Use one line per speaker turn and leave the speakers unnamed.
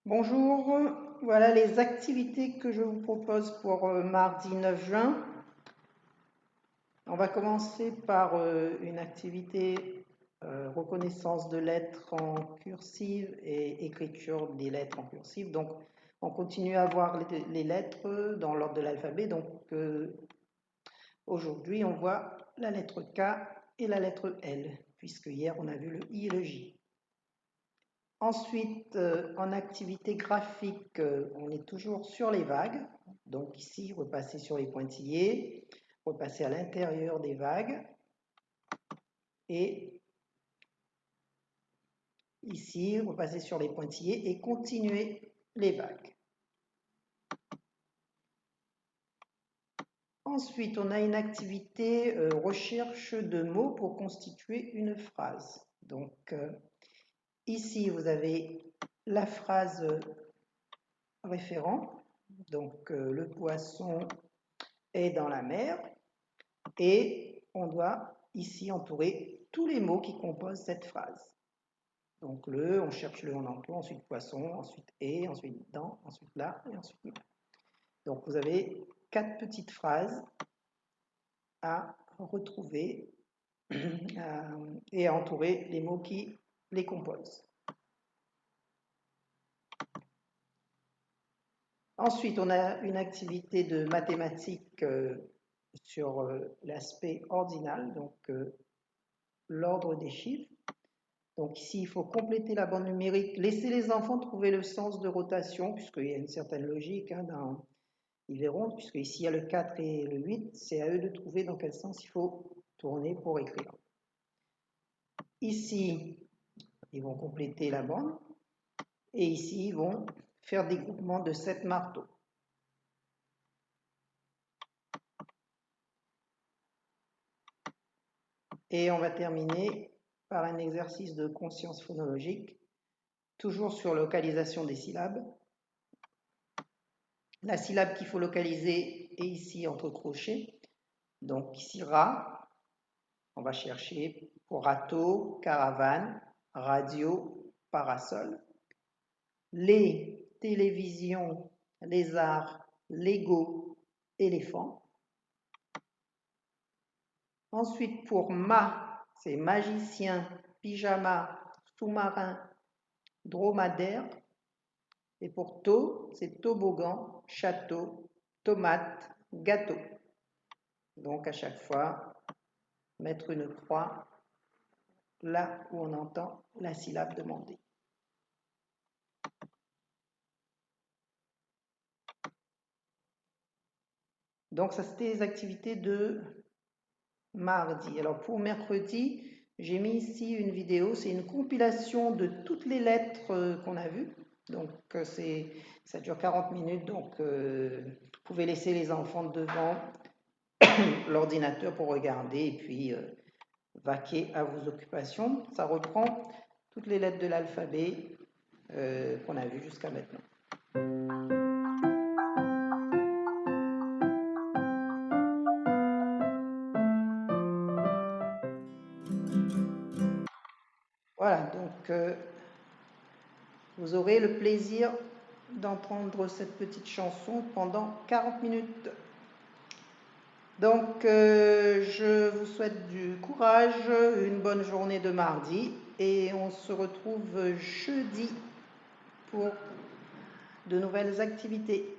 Bonjour, voilà les activités que je vous propose pour mardi 9 juin. On va commencer par une activité reconnaissance de lettres en cursive et écriture des lettres en cursive. Donc, on continue à voir les lettres dans l'ordre de l'alphabet. Donc, aujourd'hui, on voit la lettre K et la lettre L, puisque hier, on a vu le I et le J. Ensuite, en activité graphique, on est toujours sur les vagues. Donc ici, repasser sur les pointillés, repasser à l'intérieur des vagues. Et ici, repasser sur les pointillés et continuer les vagues. Ensuite, on a une activité recherche de mots pour constituer une phrase. Donc ici, vous avez la phrase référent. Donc le poisson est dans la mer et on doit ici entourer tous les mots qui composent cette phrase. Donc on cherche le, on entoure, ensuite poisson, ensuite est, ensuite dans, ensuite là et ensuite mer. Donc vous avez 4 petites phrases à retrouver et à entourer les mots qui les composent. Ensuite, on a une activité de mathématiques sur l'aspect ordinal, donc l'ordre des chiffres. Donc ici, il faut compléter la bande numérique, laisser les enfants trouver le sens de rotation, puisqu'il y a une certaine logique, ils verront, puisque ici il y a le 4 et le 8, c'est à eux de trouver dans quel sens il faut tourner pour écrire. Ici, ils vont compléter la bande, et ici, ils vont faire des groupements de 7 marteaux. Et on va terminer par un exercice de conscience phonologique, toujours sur localisation des syllabes. La syllabe qu'il faut localiser est ici entre crochets. Donc ici, rat, on va chercher pour râteau, caravane, radio, parasol. Les, télévision, lézard, Lego, éléphant. Ensuite, pour ma, c'est magicien, pyjama, sous-marin, dromadaire. Et pour to, c'est toboggan, château, tomate, gâteau. Donc à chaque fois, mettre une croix là où on entend la syllabe demandée. Donc ça, c'était les activités de mardi. Alors pour mercredi, j'ai mis ici une vidéo, c'est une compilation de toutes les lettres qu'on a vues. Donc ça dure 40 minutes, donc vous pouvez laisser les enfants devant l'ordinateur pour regarder et puis vaquer à vos occupations. Ça reprend toutes les lettres de l'alphabet qu'on a vues jusqu'à maintenant. Voilà, donc vous aurez le plaisir d'entendre cette petite chanson pendant 40 minutes. Donc, je vous souhaite du courage, une bonne journée de mardi et on se retrouve jeudi pour de nouvelles activités.